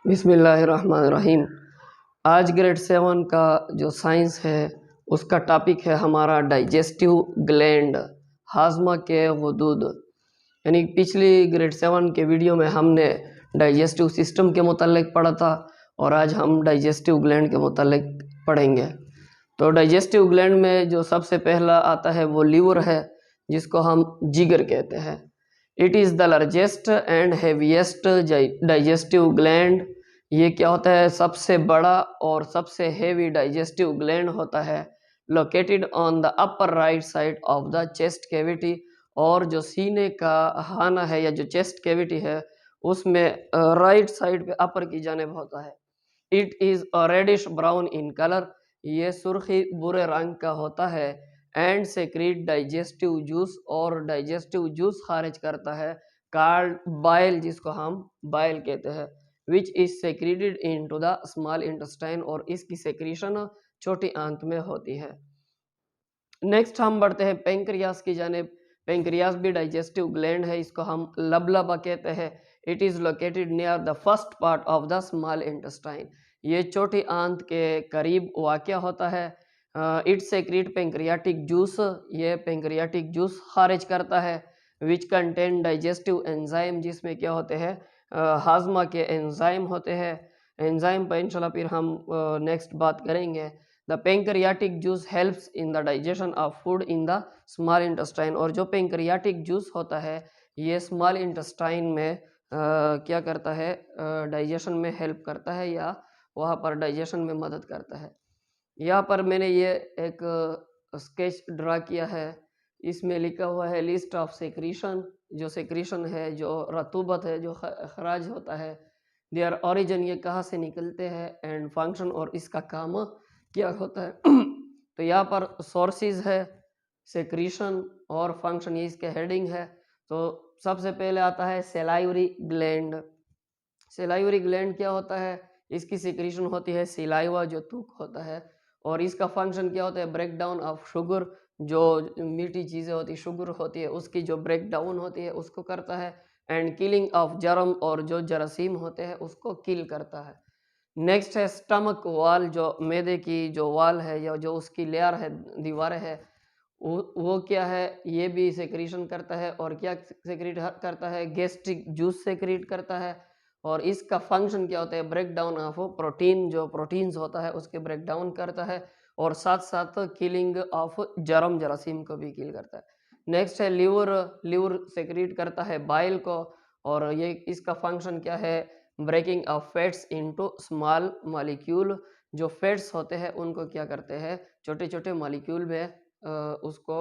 बिस्मिल्लाहिर्रहमानिर्रहीम। आज ग्रेड 7 का जो साइंस है उसका टॉपिक है हमारा डाइजेस्टिव ग्लैंड, हाजमा के हुदूद। यानी पिछली ग्रेड 7 के वीडियो में हमने डाइजेस्टिव सिस्टम के मुतालिक पढ़ा था और आज हम डाइजेस्टिव ग्लैंड के मुतालिक पढ़ेंगे। तो डाइजेस्टिव ग्लैंड में जो सबसे पहला आता है वो लीवर है, जिसको हम जिगर कहते हैं। It is the largest and heaviest digestive gland. ये क्या होता है? सबसे बड़ा और सबसे हेवी डाइजेस्टिव ग्लैंड होता है। Located on the upper right side of the chest cavity, और जो सीने का हाना है या जो चेस्ट कैविटी है उसमें राइट साइड पे अपर की जानिब होता है। It is reddish brown in colour, ये सुर्खी बुरे रंग का होता है। एंड सेक्रीट डाइजेस्टिव जूस, और डाइजेस्टिव जूस खारिज करता है कॉल्ड बाइल, जिसको हम बाइल कहते हैं। Which is secreted into the small intestine, और इसकी सेक्रीशन छोटी आंत में होती है। नेक्स्ट हम बढ़ते हैं पेंक्रियास की जानिब। पेंक्रियास भी डाइजेस्टिव ग्लैंड है, इसको हम लबलबा कहते हैं। It is located near the first part of the small intestine, ये छोटी आंत के करीब वाक़या होता है। इट सेक्रेट पेंक्रियाटिक जूस, ये पेंक्रियाटिक जूस खारिज करता है। विच कंटेन डाइजेस्टिव एंजाइम, जिसमें क्या होते हैं? हाजमा के एंजाइम होते हैं। एंजाइम पर इंशाल्लाह फिर हम नेक्स्ट बात करेंगे। The pancreatic juice helps in the digestion of food in the small intestine, और जो पेंक्रियाटिक जूस होता है ये स्मॉल इंटेस्टाइन में क्या करता है? डाइजेशन में हेल्प करता है या वहाँ पर डाइजेशन में मदद करता है। यहाँ पर मैंने ये एक स्केच ड्रा किया है, इसमें लिखा हुआ है लिस्ट ऑफ सेक्रीशन। जो सेक्रीशन है, जो रतूबत है, जो खराज होता है, देयर ओरिजिन, ये कहाँ से निकलते हैं, एंड फंक्शन, और इसका काम क्या होता है। तो यहाँ पर सोर्सेज है, सेक्रीशन और फंक्शन, ये इसके हेडिंग है। तो सबसे पहले आता है सेलाइवरी ग्लैंड। सेलाइवरी ग्लैंड क्या होता है? इसकी सिक्रीशन होती है सिलाइवा, जो थूक होता है, और इसका फंक्शन क्या होता है? ब्रेक डाउन ऑफ शुगर, जो मीठी चीज़ें होती है, शुगर होती है, उसकी जो ब्रेक डाउन होती है उसको करता है। एंड किलिंग ऑफ जर्म, और जो जरासीम होते हैं उसको किल करता है। नेक्स्ट है स्टमक वाल, जो मैदे की जो वाल है या जो उसकी लेयर है, दीवारें है, वो क्या है? ये भी सेक्रीशन करता है। और क्या सेक्रेट करता है? गैस्ट्रिक जूस सेक्रेट करता है। और इसका फंक्शन क्या होता है? ब्रेक डाउन ऑफ प्रोटीन, जो प्रोटीन्स होता है उसके ब्रेक डाउन करता है, और साथ साथ किलिंग ऑफ जर्म, जरासीम को भी किल करता है। नेक्स्ट है लिवर। लिवर सेक्रेट करता है बाइल को, और ये इसका फंक्शन क्या है? Breaking of fats into small molecule, जो फैट्स होते हैं उनको क्या करते हैं? छोटे छोटे मॉलिक्यूल में उसको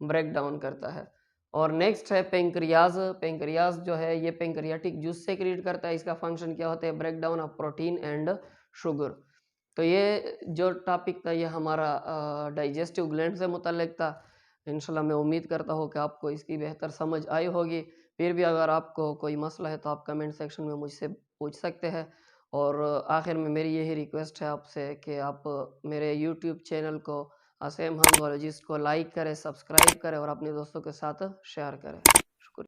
ब्रेक डाउन करता है। और नेक्स्ट है पेंक्रियाज। पेंक्रियाज जो है ये पेंक्रियाटिक जूस से क्रिएट करता है। इसका फंक्शन क्या होता है? Break down of protein and sugar. तो ये जो टॉपिक था ये हमारा डाइजेस्टिव ग्लैंड से मुतल्लिक था। इंशाल्लाह मैं उम्मीद करता हूँ कि आपको इसकी बेहतर समझ आई होगी। फिर भी अगर आपको कोई मसला है तो आप कमेंट सेक्शन में मुझसे पूछ सकते हैं। और आखिर में मेरी यही रिक्वेस्ट है आपसे कि आप मेरे यूट्यूब चैनल को असेम हंगोलॉजिस्ट को लाइक करें, सब्सक्राइब करें और अपने दोस्तों के साथ शेयर करें।